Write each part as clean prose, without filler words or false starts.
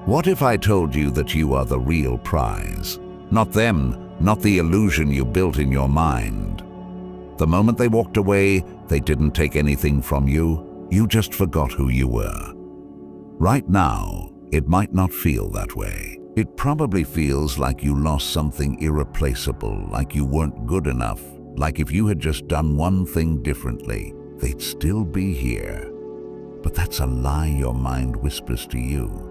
What if I told you that you are the real prize? Not them, not the illusion you built in your mind. The moment they walked away, they didn't take anything from you. You just forgot who you were. Right now, it might not feel that way. It probably feels like you lost something irreplaceable, like you weren't good enough, like if you had just done one thing differently, they'd still be here. But that's a lie your mind whispers to you.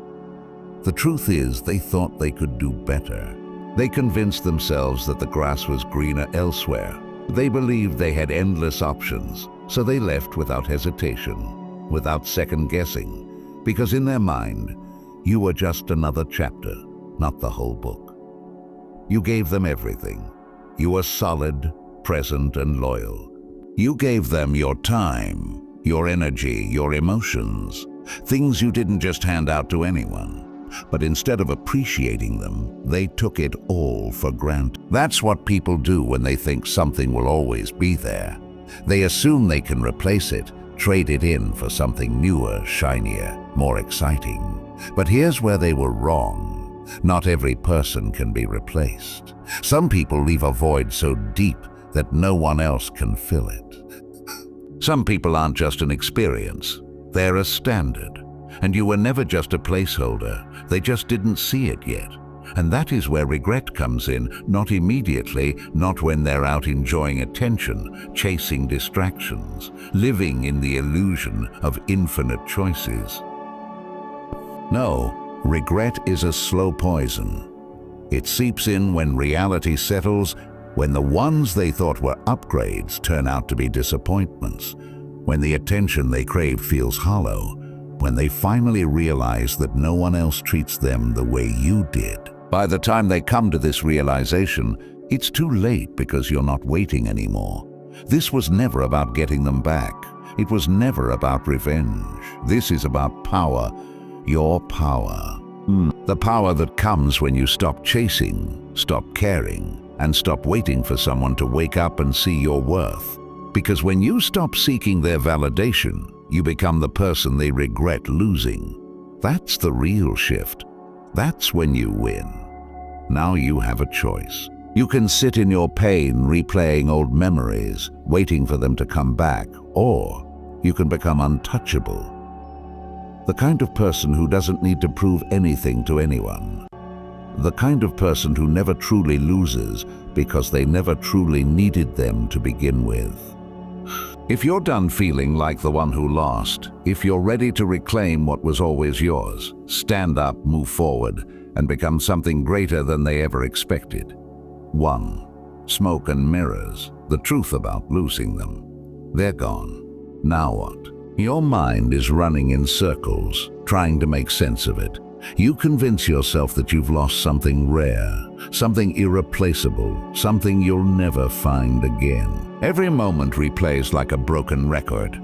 The truth is, they thought they could do better. They convinced themselves that the grass was greener elsewhere. They believed they had endless options, so they left without hesitation, without second guessing, because in their mind, you were just another chapter, not the whole book. You gave them everything. You were solid, present, and loyal. You gave them your time, your energy, your emotions, things you didn't just hand out to anyone. But instead of appreciating them, they took it all for granted. That's what people do when they think something will always be there. They assume they can replace it, trade it in for something newer, shinier, more exciting. But here's where they were wrong. Not every person can be replaced. Some people leave a void so deep that no one else can fill it. Some people aren't just an experience, they're a standard. And you were never just a placeholder, they just didn't see it yet. And that is where regret comes in, not immediately, not when they're out enjoying attention, chasing distractions, living in the illusion of infinite choices. No, regret is a slow poison. It seeps in when reality settles, when the ones they thought were upgrades turn out to be disappointments, when the attention they crave feels hollow, when they finally realize that no one else treats them the way you did. By the time they come to this realization, it's too late because you're not waiting anymore. This was never about getting them back. It was never about revenge. This is about power, your power. The power that comes when you stop chasing, stop caring, and stop waiting for someone to wake up and see your worth. Because when you stop seeking their validation, you become the person they regret losing. That's the real shift. That's when you win. Now you have a choice. You can sit in your pain, replaying old memories, waiting for them to come back, or you can become untouchable. The kind of person who doesn't need to prove anything to anyone. The kind of person who never truly loses because they never truly needed them to begin with. If you're done feeling like the one who lost, if you're ready to reclaim what was always yours, stand up, move forward, and become something greater than they ever expected. 1. Smoke and mirrors, the truth about losing them. They're gone. Now what? Your mind is running in circles, trying to make sense of it. You convince yourself that you've lost something rare, something irreplaceable, something you'll never find again. Every moment replays like a broken record.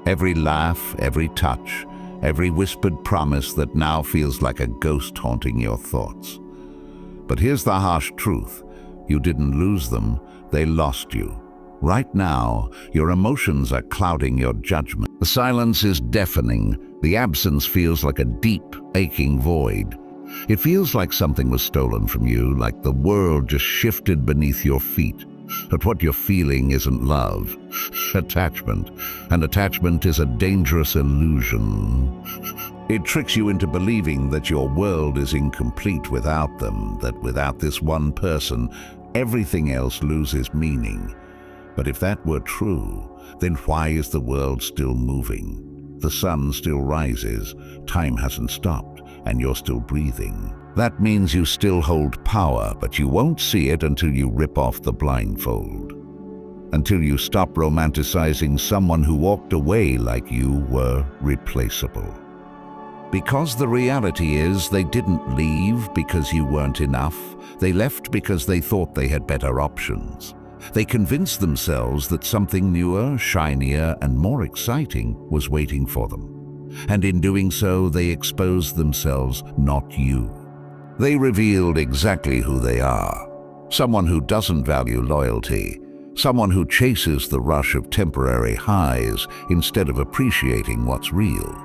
Every laugh, every touch, every whispered promise that now feels like a ghost haunting your thoughts. But here's the harsh truth. You didn't lose them, they lost you. Right now, your emotions are clouding your judgment. The silence is deafening. The absence feels like a deep, aching void. It feels like something was stolen from you, like the world just shifted beneath your feet. But what you're feeling isn't love, attachment. And attachment is a dangerous illusion. It tricks you into believing that your world is incomplete without them, that without this one person, everything else loses meaning. But if that were true, then why is the world still moving? The sun still rises, time hasn't stopped, and you're still breathing. That means you still hold power, but you won't see it until you rip off the blindfold. Until you stop romanticizing someone who walked away like you were replaceable. Because the reality is, they didn't leave because you weren't enough. They left because they thought they had better options. They convinced themselves that something newer, shinier, and more exciting was waiting for them. And in doing so, they exposed themselves, not you. They revealed exactly who they are. Someone who doesn't value loyalty. Someone who chases the rush of temporary highs instead of appreciating what's real.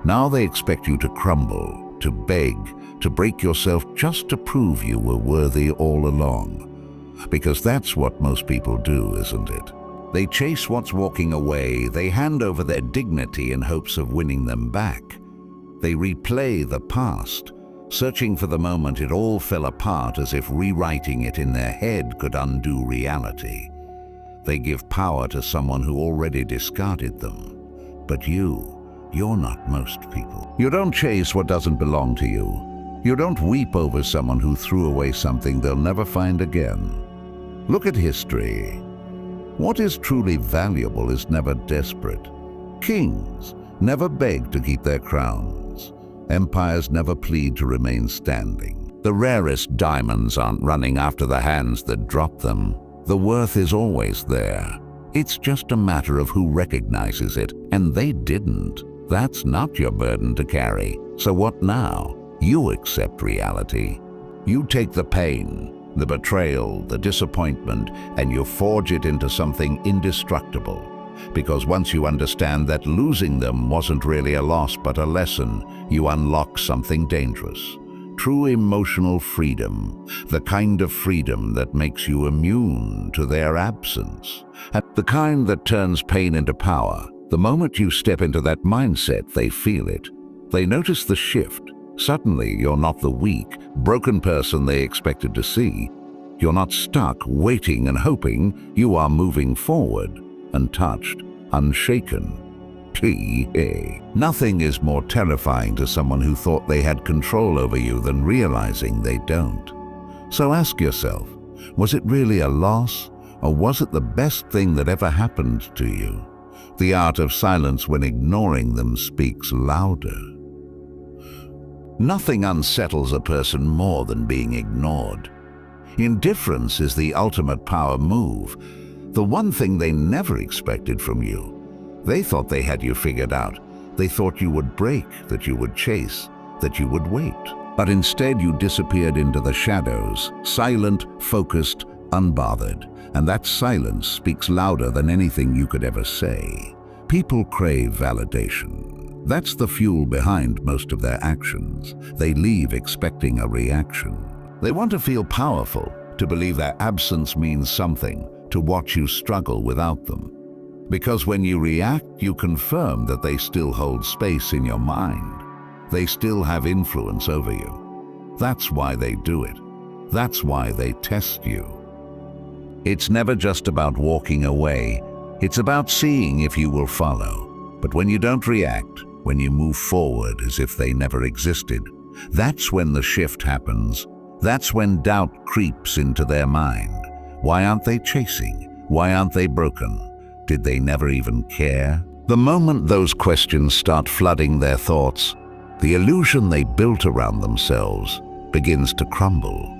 Now they expect you to crumble, to beg, to break yourself just to prove you were worthy all along. Because that's what most people do, isn't it? They chase what's walking away, they hand over their dignity in hopes of winning them back. They replay the past, searching for the moment it all fell apart as if rewriting it in their head could undo reality. They give power to someone who already discarded them. But you're not most people. You don't chase what doesn't belong to you. You don't weep over someone who threw away something they'll never find again. Look at history. What is truly valuable is never desperate. Kings never beg to keep their crowns. Empires never plead to remain standing. The rarest diamonds aren't running after the hands that drop them. The worth is always there. It's just a matter of who recognizes it, and they didn't. That's not your burden to carry. So what now? You accept reality. You take the pain, the betrayal, the disappointment, and you forge it into something indestructible. Because once you understand that losing them wasn't really a loss but a lesson, you unlock something dangerous. True emotional freedom, the kind of freedom that makes you immune to their absence. And the kind that turns pain into power. The moment you step into that mindset, they feel it. They notice the shift. Suddenly, you're not the weak, broken person they expected to see. You're not stuck, waiting and hoping. You are moving forward, untouched, unshaken. T.A. Nothing is more terrifying to someone who thought they had control over you than realizing they don't. So ask yourself, was it really a loss, or was it the best thing that ever happened to you? The art of silence when ignoring them speaks louder. Nothing unsettles a person more than being ignored. Indifference is the ultimate power move, the one thing they never expected from you. They thought they had you figured out. They thought you would break, that you would chase, that you would wait. But instead you disappeared into the shadows, silent, focused, unbothered. And that silence speaks louder than anything you could ever say. People crave validation. That's the fuel behind most of their actions. They leave expecting a reaction. They want to feel powerful, to believe their absence means something, to watch you struggle without them. Because when you react, you confirm that they still hold space in your mind. They still have influence over you. That's why they do it. That's why they test you. It's never just about walking away. It's about seeing if you will follow. But when you don't react, when you move forward as if they never existed, that's when the shift happens. That's when doubt creeps into their mind. Why aren't they chasing? Why aren't they broken? Did they never even care? The moment those questions start flooding their thoughts, the illusion they built around themselves begins to crumble.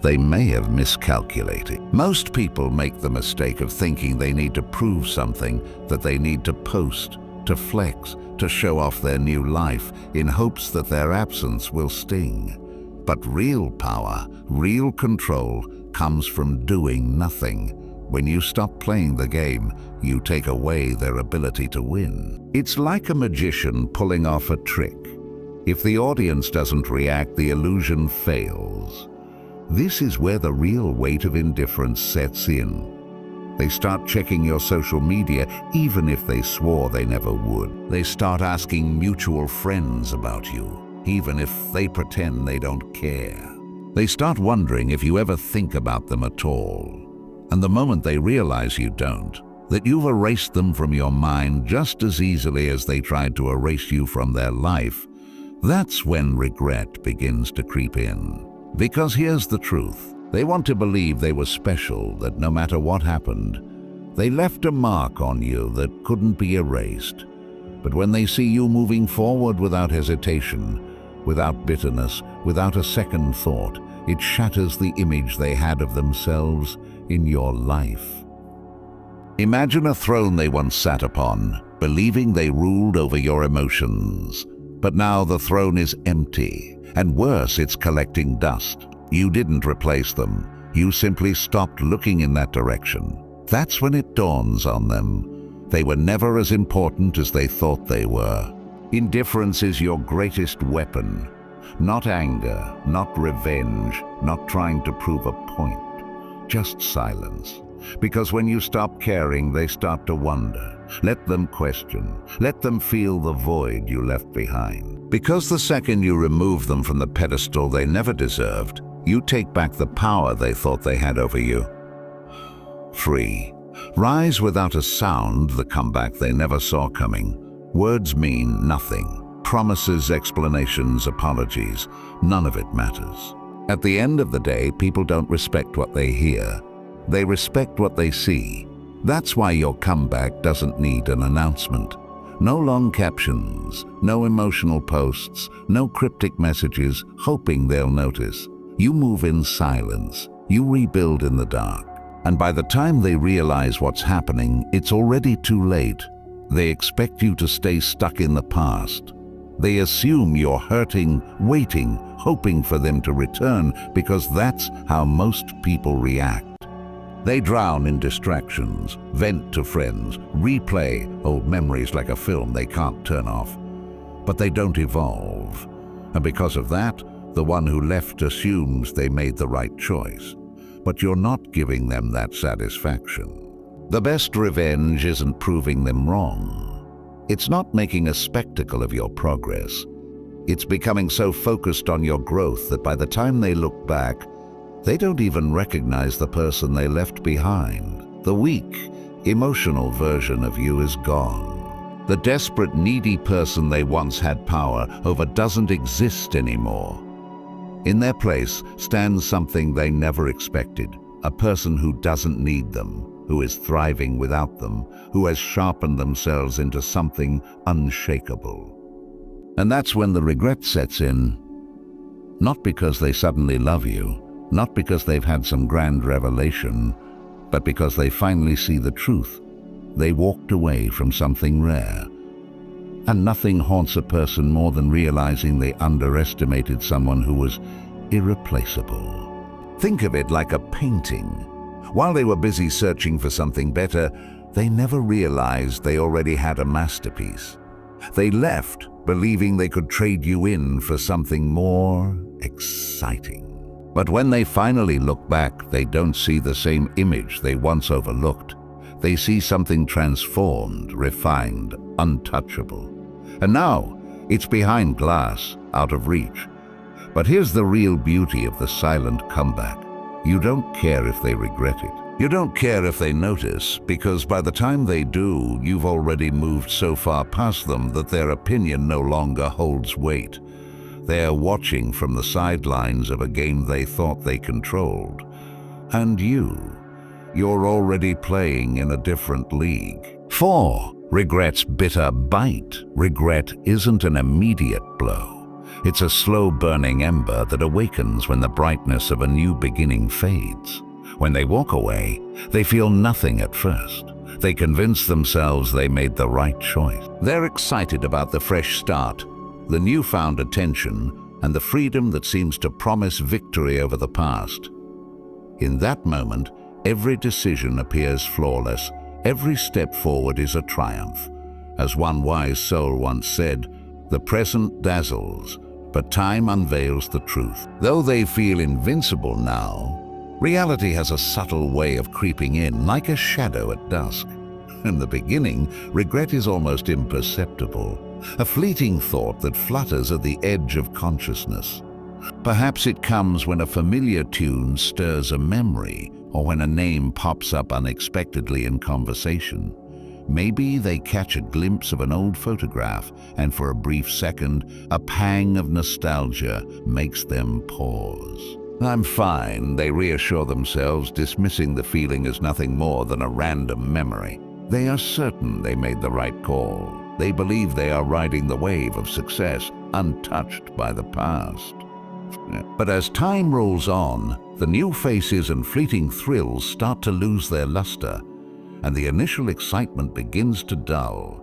They may have miscalculated. Most people make the mistake of thinking they need to prove something, that they need to post, to flex, to show off their new life in hopes that their absence will sting. But real power, real control comes from doing nothing. When you stop playing the game, you take away their ability to win. It's like a magician pulling off a trick. If the audience doesn't react, the illusion fails. This is where the real weight of indifference sets in. They start checking your social media, even if they swore they never would. They start asking mutual friends about you, even if they pretend they don't care. They start wondering if you ever think about them at all. And the moment they realize you don't, that you've erased them from your mind just as easily as they tried to erase you from their life, that's when regret begins to creep in. Because here's the truth. They want to believe they were special, that no matter what happened, they left a mark on you that couldn't be erased. But when they see you moving forward without hesitation, without bitterness, without a second thought, it shatters the image they had of themselves in your life. Imagine a throne they once sat upon, believing they ruled over your emotions. But now the throne is empty, and worse, it's collecting dust. You didn't replace them. You simply stopped looking in that direction. That's when it dawns on them. They were never as important as they thought they were. Indifference is your greatest weapon. Not anger, not revenge, not trying to prove a point. Just silence. Because when you stop caring, they start to wonder. Let them question. Let them feel the void you left behind. Because the second you remove them from the pedestal they never deserved, you take back the power they thought they had over you. Free. Rise without a sound, the comeback they never saw coming. Words mean nothing. Promises, explanations, apologies, none of it matters. At the end of the day, people don't respect what they hear. They respect what they see. That's why your comeback doesn't need an announcement. No long captions, no emotional posts, no cryptic messages hoping they'll notice. You move in silence. You rebuild in the dark. And by the time they realize what's happening, it's already too late. They expect you to stay stuck in the past. They assume you're hurting, waiting, hoping for them to return, because that's how most people react. They drown in distractions, vent to friends, replay old memories like a film they can't turn off. But they don't evolve. And because of that, the one who left assumes they made the right choice. But you're not giving them that satisfaction. The best revenge isn't proving them wrong. It's not making a spectacle of your progress. It's becoming so focused on your growth that by the time they look back, they don't even recognize the person they left behind. The weak, emotional version of you is gone. The desperate, needy person they once had power over doesn't exist anymore. In their place stands something they never expected, a person who doesn't need them, who is thriving without them, who has sharpened themselves into something unshakable. And that's when the regret sets in, not because they suddenly love you, not because they've had some grand revelation, but because they finally see the truth. They walked away from something rare. And nothing haunts a person more than realizing they underestimated someone who was irreplaceable. Think of it like a painting. While they were busy searching for something better, they never realized they already had a masterpiece. They left believing they could trade you in for something more exciting. But when they finally look back, they don't see the same image they once overlooked. They see something transformed, refined, untouchable. And now, it's behind glass, out of reach. But here's the real beauty of the silent comeback. You don't care if they regret it. You don't care if they notice, because by the time they do, you've already moved so far past them that their opinion no longer holds weight. They're watching from the sidelines of a game they thought they controlled. And you're already playing in a different league. 4. Regret's bitter bite. Regret isn't an immediate blow. It's a slow-burning ember that awakens when the brightness of a new beginning fades. When they walk away, they feel nothing at first. They convince themselves they made the right choice. They're excited about the fresh start, the newfound attention, and the freedom that seems to promise victory over the past. In that moment, every decision appears flawless. Every step forward is a triumph. As one wise soul once said, "The present dazzles, but time unveils the truth." Though they feel invincible now, reality has a subtle way of creeping in, like a shadow at dusk. In the beginning, regret is almost imperceptible, a fleeting thought that flutters at the edge of consciousness. Perhaps it comes when a familiar tune stirs a memory, or when a name pops up unexpectedly in conversation. Maybe they catch a glimpse of an old photograph, and for a brief second, a pang of nostalgia makes them pause. "I'm fine," they reassure themselves, dismissing the feeling as nothing more than a random memory. They are certain they made the right call. They believe they are riding the wave of success, untouched by the past. But as time rolls on, the new faces and fleeting thrills start to lose their luster, and the initial excitement begins to dull.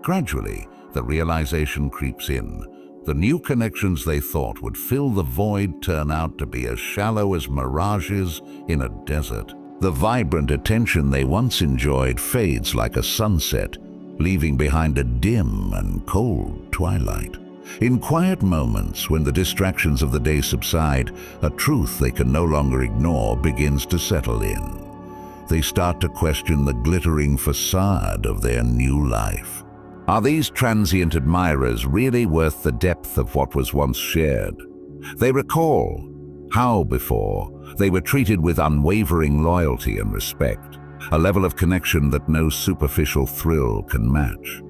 Gradually, the realization creeps in. The new connections they thought would fill the void turn out to be as shallow as mirages in a desert. The vibrant attention they once enjoyed fades like a sunset, leaving behind a dim and cold twilight. In quiet moments, when the distractions of the day subside, a truth they can no longer ignore begins to settle in. They start to question the glittering facade of their new life. Are these transient admirers really worth the depth of what was once shared? They recall how, before, they were treated with unwavering loyalty and respect, a level of connection that no superficial thrill can match.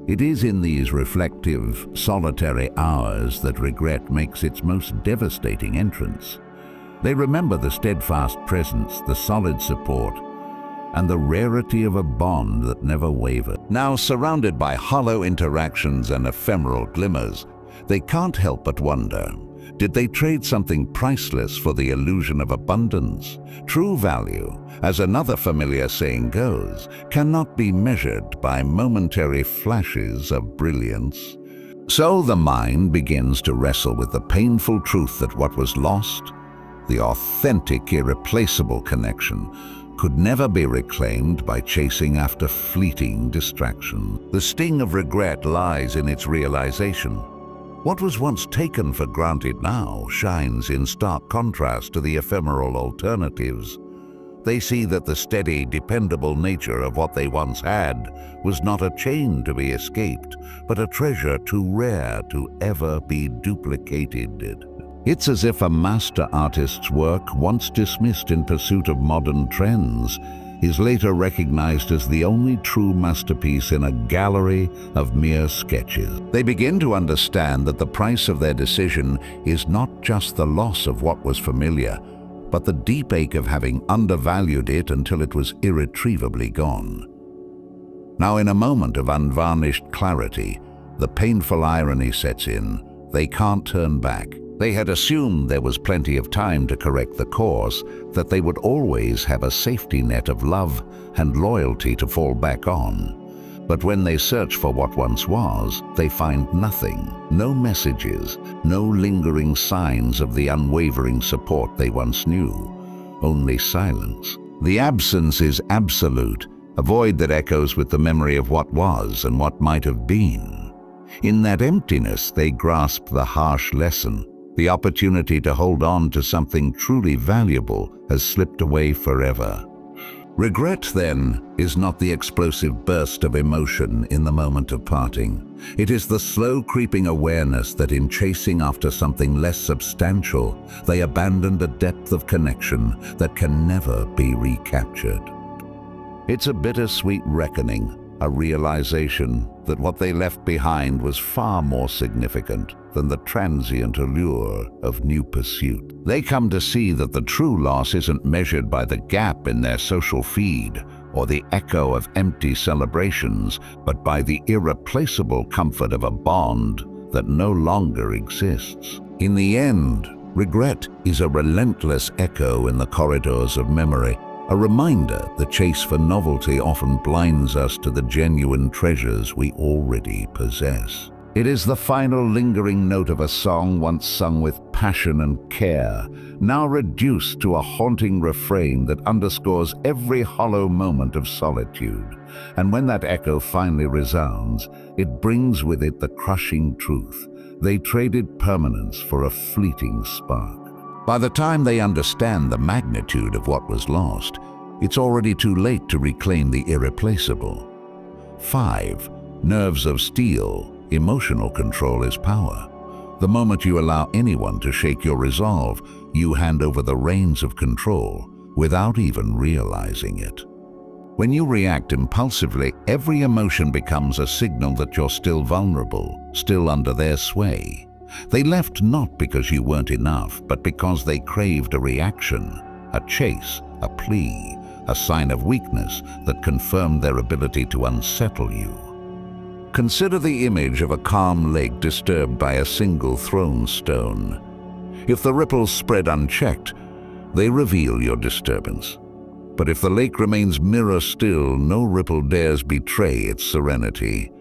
It is in these reflective, solitary hours that regret makes its most devastating entrance. They remember the steadfast presence, the solid support, and the rarity of a bond that never wavered. Now surrounded by hollow interactions and ephemeral glimmers, they can't help but wonder, did they trade something priceless for the illusion of abundance? True value, as another familiar saying goes, cannot be measured by momentary flashes of brilliance. So the mind begins to wrestle with the painful truth that what was lost, the authentic, irreplaceable connection, could never be reclaimed by chasing after fleeting distraction. The sting of regret lies in its realization. What was once taken for granted now shines in stark contrast to the ephemeral alternatives. They see that the steady, dependable nature of what they once had was not a chain to be escaped, but a treasure too rare to ever be duplicated. It's as if a master artist's work, once dismissed in pursuit of modern trends, is later recognized as the only true masterpiece in a gallery of mere sketches. They begin to understand that the price of their decision is not just the loss of what was familiar, but the deep ache of having undervalued it until it was irretrievably gone. Now, in a moment of unvarnished clarity, the painful irony sets in. They can't turn back. They had assumed there was plenty of time to correct the course, that they would always have a safety net of love and loyalty to fall back on. But when they search for what once was, they find nothing. No messages, no lingering signs of the unwavering support they once knew. Only silence. The absence is absolute, a void that echoes with the memory of what was and what might have been. In that emptiness, they grasp the harsh lesson. The opportunity to hold on to something truly valuable has slipped away forever. Regret, then, is not the explosive burst of emotion in the moment of parting. It is the slow creeping awareness that in chasing after something less substantial, they abandoned a depth of connection that can never be recaptured. It's a bittersweet reckoning, a realization that what they left behind was far more significant than the transient allure of new pursuit. They come to see that the true loss isn't measured by the gap in their social feed or the echo of empty celebrations, but by the irreplaceable comfort of a bond that no longer exists. In the end, regret is a relentless echo in the corridors of memory, a reminder the chase for novelty often blinds us to the genuine treasures we already possess. It is the final lingering note of a song once sung with passion and care, now reduced to a haunting refrain that underscores every hollow moment of solitude. And when that echo finally resounds, it brings with it the crushing truth. They traded permanence for a fleeting spark. By the time they understand the magnitude of what was lost, it's already too late to reclaim the irreplaceable. 5. Nerves of steel. Emotional control is power. The moment you allow anyone to shake your resolve, you hand over the reins of control without even realizing it. When you react impulsively, every emotion becomes a signal that you're still vulnerable, still under their sway. They left not because you weren't enough, but because they craved a reaction, a chase, a plea, a sign of weakness that confirmed their ability to unsettle you. Consider the image of a calm lake disturbed by a single thrown stone. If the ripples spread unchecked, they reveal your disturbance. But if the lake remains mirror still, no ripple dares betray its serenity.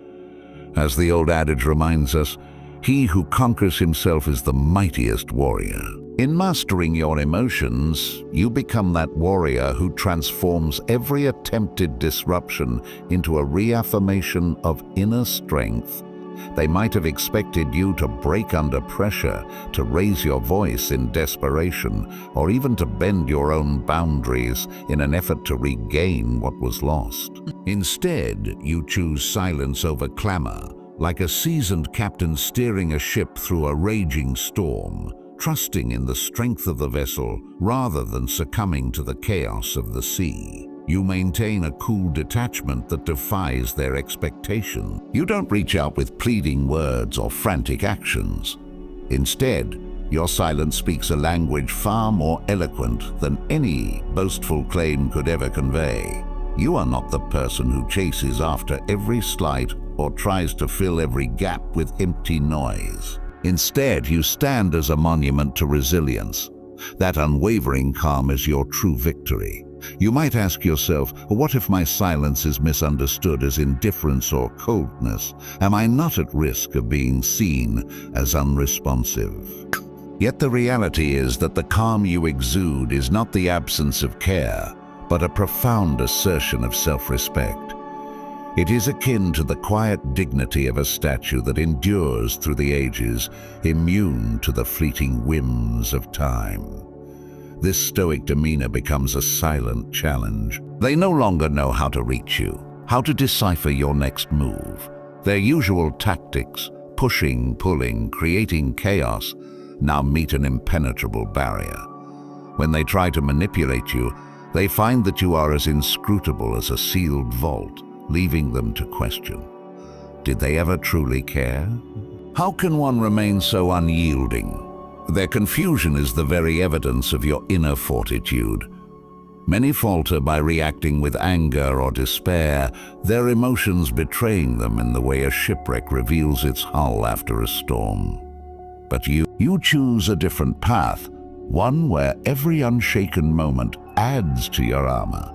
As the old adage reminds us, he who conquers himself is the mightiest warrior. In mastering your emotions, you become that warrior who transforms every attempted disruption into a reaffirmation of inner strength They might have expected you to break under pressure, to raise your voice in desperation, or even to bend your own boundaries in an effort to regain what was lost. Instead, you choose silence over clamor, like a seasoned captain steering a ship through a raging storm, trusting in the strength of the vessel rather than succumbing to the chaos of the sea. You maintain a cool detachment that defies their expectation. You don't reach out with pleading words or frantic actions. Instead, your silence speaks a language far more eloquent than any boastful claim could ever convey. You are not the person who chases after every slight or tries to fill every gap with empty noise. Instead, you stand as a monument to resilience. That unwavering calm is your true victory. You might ask yourself, what if my silence is misunderstood as indifference or coldness? Am I not at risk of being seen as unresponsive? Yet the reality is that the calm you exude is not the absence of care, but a profound assertion of self-respect. It is akin to the quiet dignity of a statue that endures through the ages, immune to the fleeting whims of time. This stoic demeanor becomes a silent challenge. They no longer know how to reach you, how to decipher your next move. Their usual tactics, pushing, pulling, creating chaos, now meet an impenetrable barrier. When they try to manipulate you, they find that you are as inscrutable as a sealed vault, leaving them to question. Did they ever truly care? How can one remain so unyielding? Their confusion is the very evidence of your inner fortitude. Many falter by reacting with anger or despair, their emotions betraying them in the way a shipwreck reveals its hull after a storm. But you choose a different path, one where every unshaken moment adds to your armor.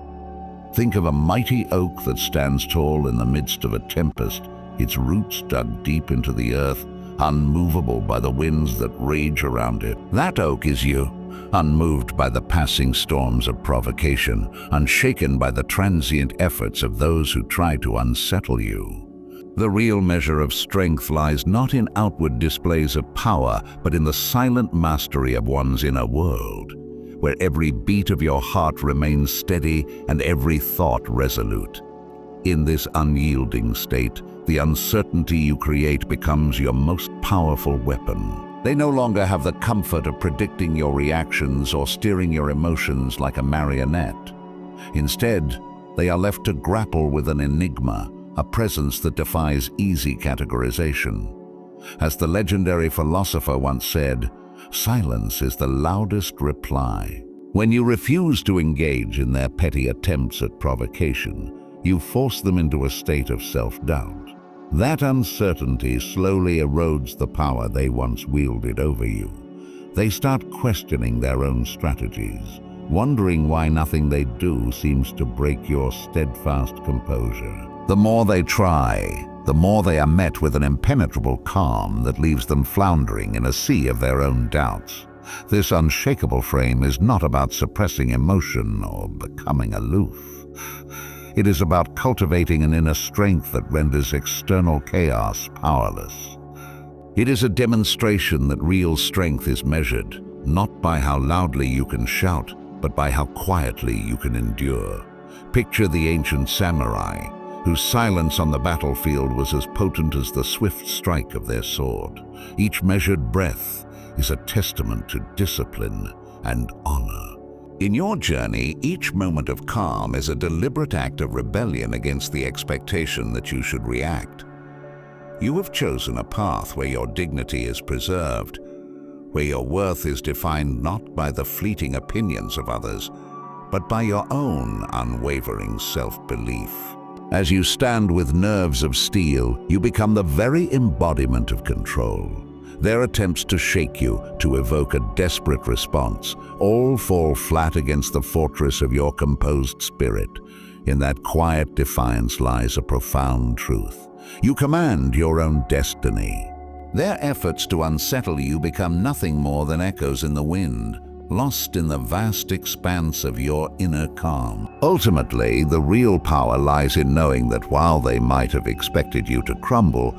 Think of a mighty oak that stands tall in the midst of a tempest, its roots dug deep into the earth, unmovable by the winds that rage around it. That oak is you, unmoved by the passing storms of provocation, unshaken by the transient efforts of those who try to unsettle you. The real measure of strength lies not in outward displays of power, but in the silent mastery of one's inner world, where every beat of your heart remains steady and every thought resolute. In this unyielding state, the uncertainty you create becomes your most powerful weapon. They no longer have the comfort of predicting your reactions or steering your emotions like a marionette. Instead, they are left to grapple with an enigma, a presence that defies easy categorization. As the legendary philosopher once said, silence is the loudest reply. When you refuse to engage in their petty attempts at provocation, you force them into a state of self-doubt. That uncertainty slowly erodes the power they once wielded over you. They start questioning their own strategies, wondering why nothing they do seems to break your steadfast composure. The more they try, the more they are met with an impenetrable calm that leaves them floundering in a sea of their own doubts. This unshakable frame is not about suppressing emotion or becoming aloof. It is about cultivating an inner strength that renders external chaos powerless. It is a demonstration that real strength is measured, not by how loudly you can shout, but by how quietly you can endure. Picture the ancient samurai, whose silence on the battlefield was as potent as the swift strike of their sword. Each measured breath is a testament to discipline and honor. In your journey, each moment of calm is a deliberate act of rebellion against the expectation that you should react. You have chosen a path where your dignity is preserved, where your worth is defined not by the fleeting opinions of others, but by your own unwavering self-belief. As you stand with nerves of steel, you become the very embodiment of control. Their attempts to shake you, to evoke a desperate response, all fall flat against the fortress of your composed spirit. In that quiet defiance lies a profound truth. You command your own destiny. Their efforts to unsettle you become nothing more than echoes in the wind, lost in the vast expanse of your inner calm. Ultimately, the real power lies in knowing that while they might have expected you to crumble,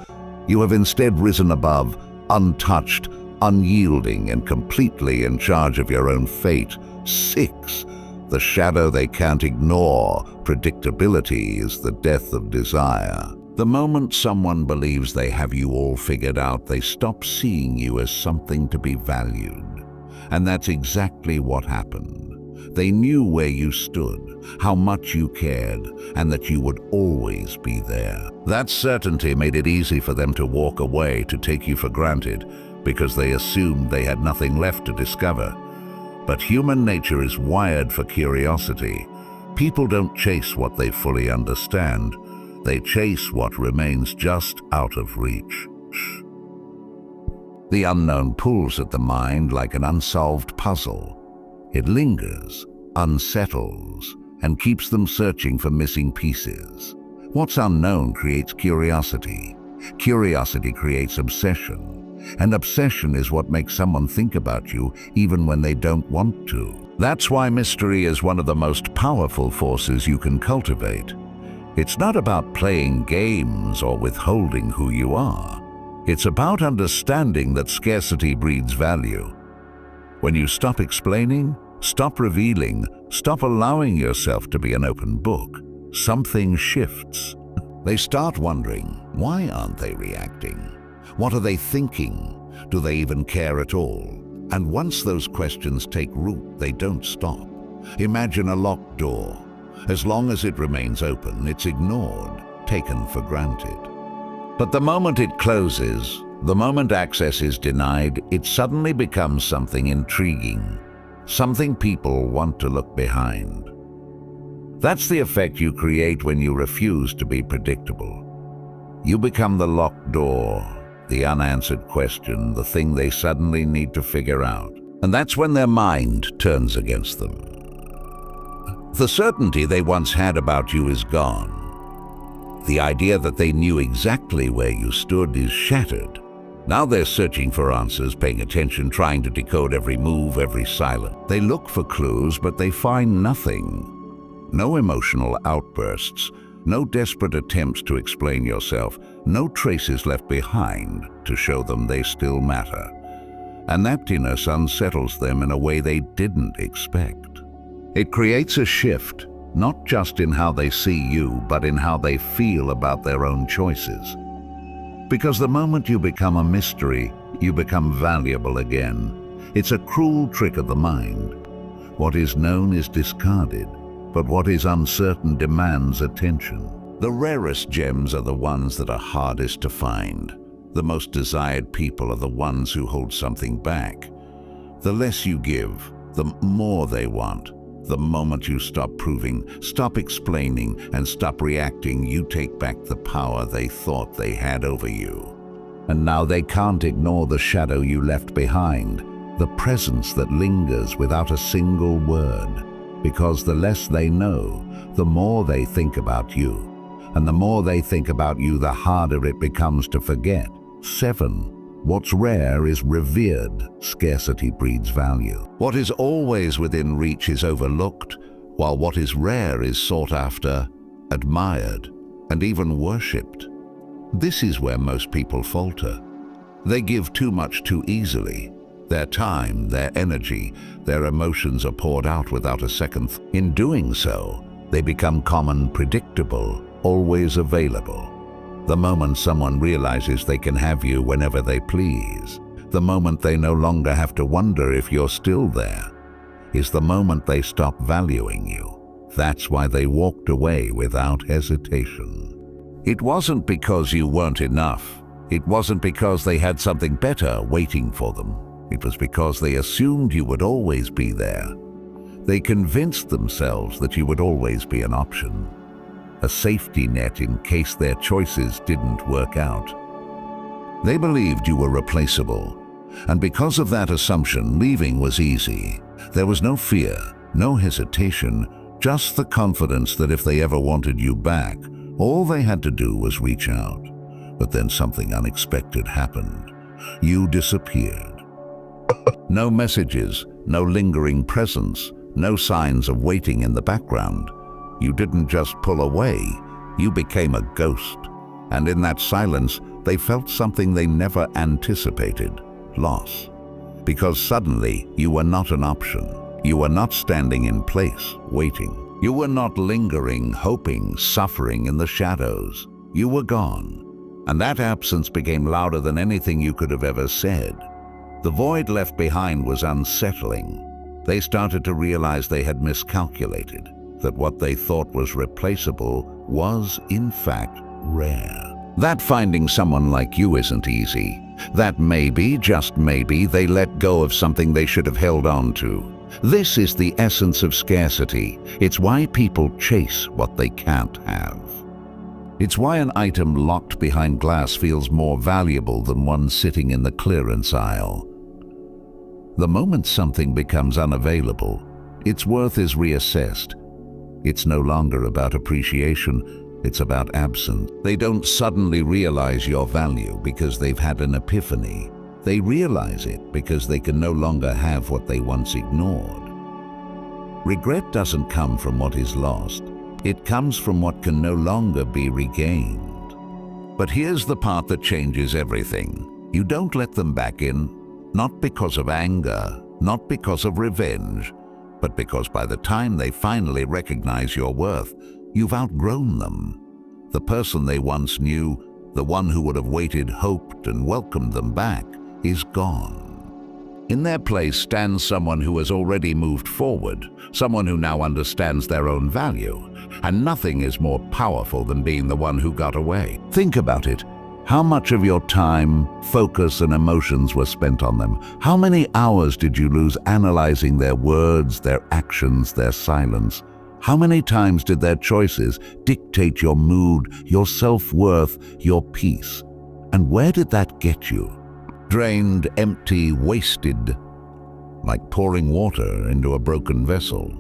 You have instead risen above, untouched, unyielding, and completely in charge of your own fate. 6. The shadow they can't ignore. Predictability is the death of desire. The moment someone believes they have you all figured out, they stop seeing you as something to be valued. And that's exactly what happened. They knew where you stood, how much you cared, and that you would always be there. That certainty made it easy for them to walk away, to take you for granted, because they assumed they had nothing left to discover. But human nature is wired for curiosity. People don't chase what they fully understand. They chase what remains just out of reach. The unknown pulls at the mind like an unsolved puzzle. It lingers, unsettles, and keeps them searching for missing pieces. What's unknown creates curiosity. Curiosity creates obsession. And obsession is what makes someone think about you even when they don't want to. That's why mystery is one of the most powerful forces you can cultivate. It's not about playing games or withholding who you are. It's about understanding that scarcity breeds value. When you stop explaining, stop revealing, stop allowing yourself to be an open book, something shifts. They start wondering, why aren't they reacting? What are they thinking? Do they even care at all? And once those questions take root, they don't stop. Imagine a locked door. As long as it remains open, it's ignored, taken for granted. But the moment it closes, the moment access is denied, it suddenly becomes something intriguing, something people want to look behind. That's the effect you create when you refuse to be predictable. You become the locked door, the unanswered question, the thing they suddenly need to figure out. And that's when their mind turns against them. The certainty they once had about you is gone. The idea that they knew exactly where you stood is shattered. Now they're searching for answers, paying attention, trying to decode every move, every silence. They look for clues, but they find nothing. No emotional outbursts, no desperate attempts to explain yourself, no traces left behind to show them they still matter. And emptiness unsettles them in a way they didn't expect. It creates a shift, not just in how they see you, but in how they feel about their own choices. Because the moment you become a mystery, you become valuable again. It's a cruel trick of the mind. What is known is discarded, but what is uncertain demands attention. The rarest gems are the ones that are hardest to find. The most desired people are the ones who hold something back. The less you give, the more they want. The moment you stop proving, stop explaining, and stop reacting, you take back the power they thought they had over you. And now they can't ignore the shadow you left behind, the presence that lingers without a single word. Because the less they know, the more they think about you. And the more they think about you, the harder it becomes to forget. 7. What's rare is revered. Scarcity breeds value. What is always within reach is overlooked, while what is rare is sought after, admired, and even worshipped. This is where most people falter. They give too much too easily. Their time, their energy, their emotions are poured out without a second thought. In doing so, they become common, predictable, always available. The moment someone realizes they can have you whenever they please, the moment they no longer have to wonder if you're still there, is the moment they stop valuing you. That's why they walked away without hesitation. It wasn't because you weren't enough. It wasn't because they had something better waiting for them. It was because they assumed you would always be there. They convinced themselves that you would always be an option, a safety net in case their choices didn't work out. They believed you were replaceable, and because of that assumption, leaving was easy. There was no fear, no hesitation, just the confidence that if they ever wanted you back, all they had to do was reach out. But then something unexpected happened. You disappeared. No messages, no lingering presence, no signs of waiting in the background. You didn't just pull away, you became a ghost. And in that silence, they felt something they never anticipated: loss. Because suddenly, you were not an option. You were not standing in place, waiting. You were not lingering, hoping, suffering in the shadows. You were gone. And that absence became louder than anything you could have ever said. The void left behind was unsettling. They started to realize they had miscalculated, that what they thought was replaceable was, in fact, rare. That finding someone like you isn't easy. That maybe, just maybe, they let go of something they should have held on to. This is the essence of scarcity. It's why people chase what they can't have. It's why an item locked behind glass feels more valuable than one sitting in the clearance aisle. The moment something becomes unavailable, its worth is reassessed. It's no longer about appreciation, it's about absence. They don't suddenly realize your value because they've had an epiphany. They realize it because they can no longer have what they once ignored. Regret doesn't come from what is lost. It comes from what can no longer be regained. But here's the part that changes everything. You don't let them back in, not because of anger, not because of revenge, but because by the time they finally recognize your worth, you've outgrown them. The person they once knew, the one who would have waited, hoped, and welcomed them back, is gone. In their place stands someone who has already moved forward, someone who now understands their own value, and nothing is more powerful than being the one who got away. Think about it. How much of your time, focus, and emotions were spent on them? How many hours did you lose analyzing their words, their actions, their silence? How many times did their choices dictate your mood, your self-worth, your peace? And where did that get you? Drained, empty, wasted, like pouring water into a broken vessel.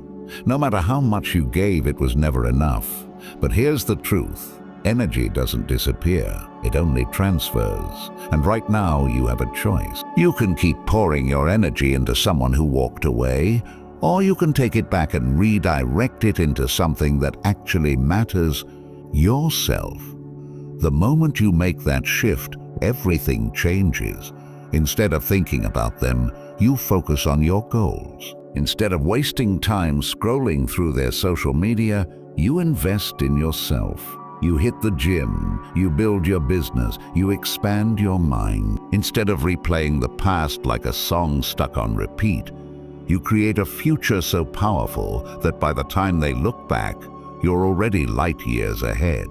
No matter how much you gave, it was never enough. But here's the truth. Energy doesn't disappear, it only transfers. And right now, you have a choice. You can keep pouring your energy into someone who walked away, or you can take it back and redirect it into something that actually matters: yourself. The moment you make that shift, everything changes. Instead of thinking about them, you focus on your goals. Instead of wasting time scrolling through their social media, you invest in yourself. You hit the gym, you build your business, you expand your mind. Instead of replaying the past like a song stuck on repeat, you create a future so powerful that by the time they look back, you're already light years ahead.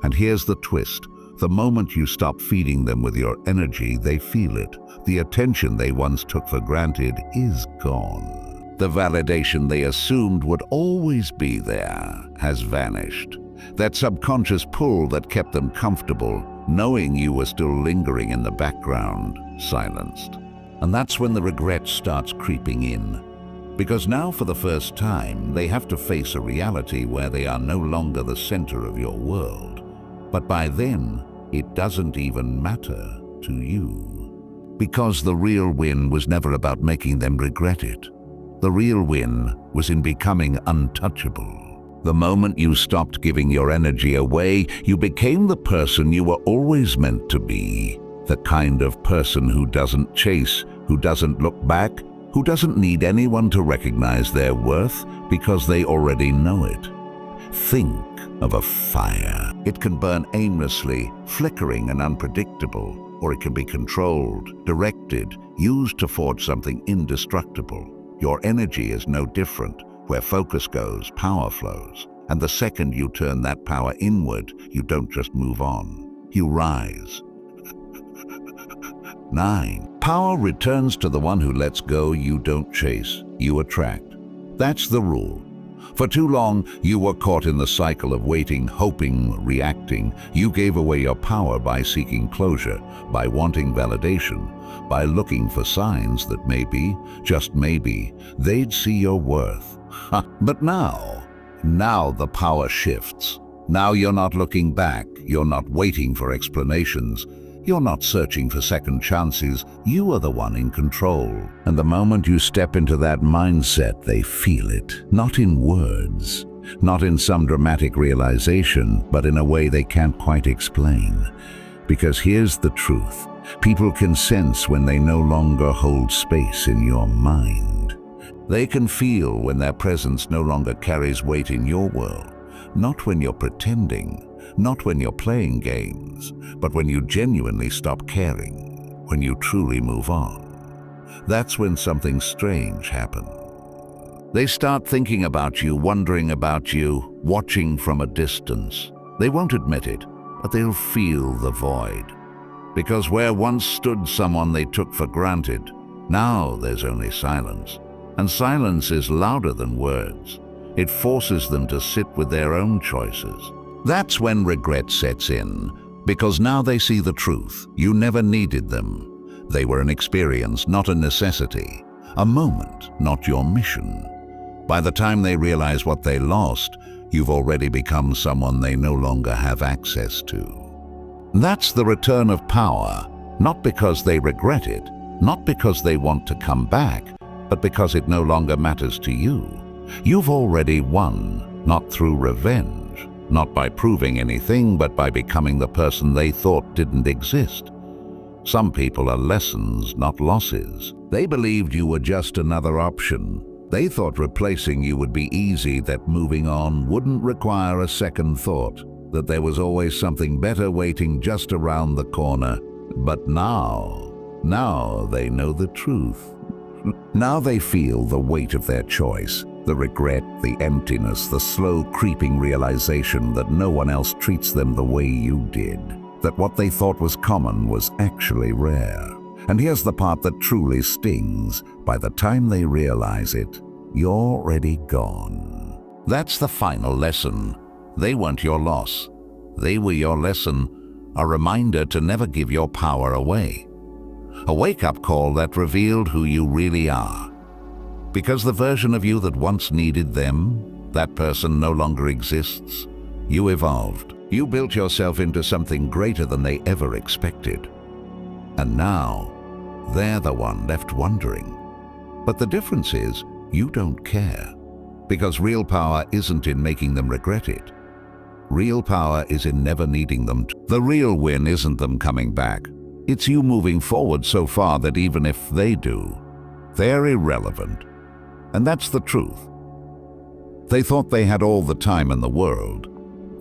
And here's the twist. The moment you stop feeding them with your energy, they feel it. The attention they once took for granted is gone. The validation they assumed would always be there has vanished. That subconscious pull that kept them comfortable, knowing you were still lingering in the background, silenced. And that's when the regret starts creeping in. Because now, for the first time, they have to face a reality where they are no longer the center of your world. But by then, it doesn't even matter to you. Because the real win was never about making them regret it. The real win was in becoming untouchable. The moment you stopped giving your energy away, you became the person you were always meant to be. The kind of person who doesn't chase, who doesn't look back, who doesn't need anyone to recognize their worth because they already know it. Think of a fire. It can burn aimlessly, flickering and unpredictable, or it can be controlled, directed, used to forge something indestructible. Your energy is no different. Where focus goes, power flows. And the second you turn that power inward, you don't just move on, you rise. 9. Power returns to the one who lets go. You don't chase, you attract. That's the rule. For too long, you were caught in the cycle of waiting, hoping, reacting. You gave away your power by seeking closure, by wanting validation, by looking for signs that maybe, just maybe, they'd see your worth. But now the power shifts. Now you're not looking back, you're not waiting for explanations. You're not searching for second chances, you are the one in control. And the moment you step into that mindset, they feel it. Not in words, not in some dramatic realization, but in a way they can't quite explain. Because here's the truth. People can sense when they no longer hold space in your mind. They can feel when their presence no longer carries weight in your world. Not when you're pretending, not when you're playing games, but when you genuinely stop caring, when you truly move on. That's when something strange happens. They start thinking about you, wondering about you, watching from a distance. They won't admit it, but they'll feel the void. Because where once stood someone they took for granted, now there's only silence. And silence is louder than words. It forces them to sit with their own choices. That's when regret sets in, because now they see the truth. You never needed them. They were an experience, not a necessity. A moment, not your mission. By the time they realize what they lost, you've already become someone they no longer have access to. That's the return of power, not because they regret it, not because they want to come back, but because it no longer matters to you. You've already won, not through revenge, not by proving anything, but by becoming the person they thought didn't exist. Some people are lessons, not losses. They believed you were just another option. They thought replacing you would be easy, that moving on wouldn't require a second thought, that there was always something better waiting just around the corner. But now they know the truth. Now they feel the weight of their choice, the regret, the emptiness, the slow creeping realization that no one else treats them the way you did, that what they thought was common was actually rare. And here's the part that truly stings. By the time they realize it, you're already gone. That's the final lesson. They weren't your loss. They were your lesson, a reminder to never give your power away. A wake-up call that revealed who you really are. Because the version of you that once needed them, that person no longer exists. You evolved. You built yourself into something greater than they ever expected. And now, they're the one left wondering. But the difference is, you don't care. Because real power isn't in making them regret it. Real power is in never needing them to. The real win isn't them coming back. It's you moving forward so far that even if they do, they're irrelevant. And that's the truth. They thought they had all the time in the world.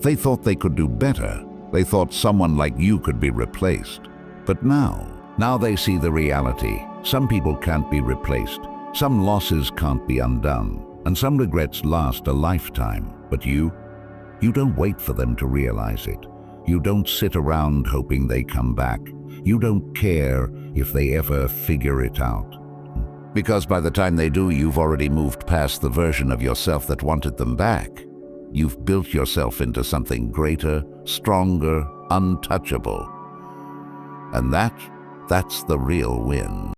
They thought they could do better. They thought someone like you could be replaced. But now they see the reality. Some people can't be replaced. Some losses can't be undone. And some regrets last a lifetime. But you don't wait for them to realize it. You don't sit around hoping they come back. You don't care if they ever figure it out. Because by the time they do, you've already moved past the version of yourself that wanted them back. You've built yourself into something greater, stronger, untouchable. And that's the real win.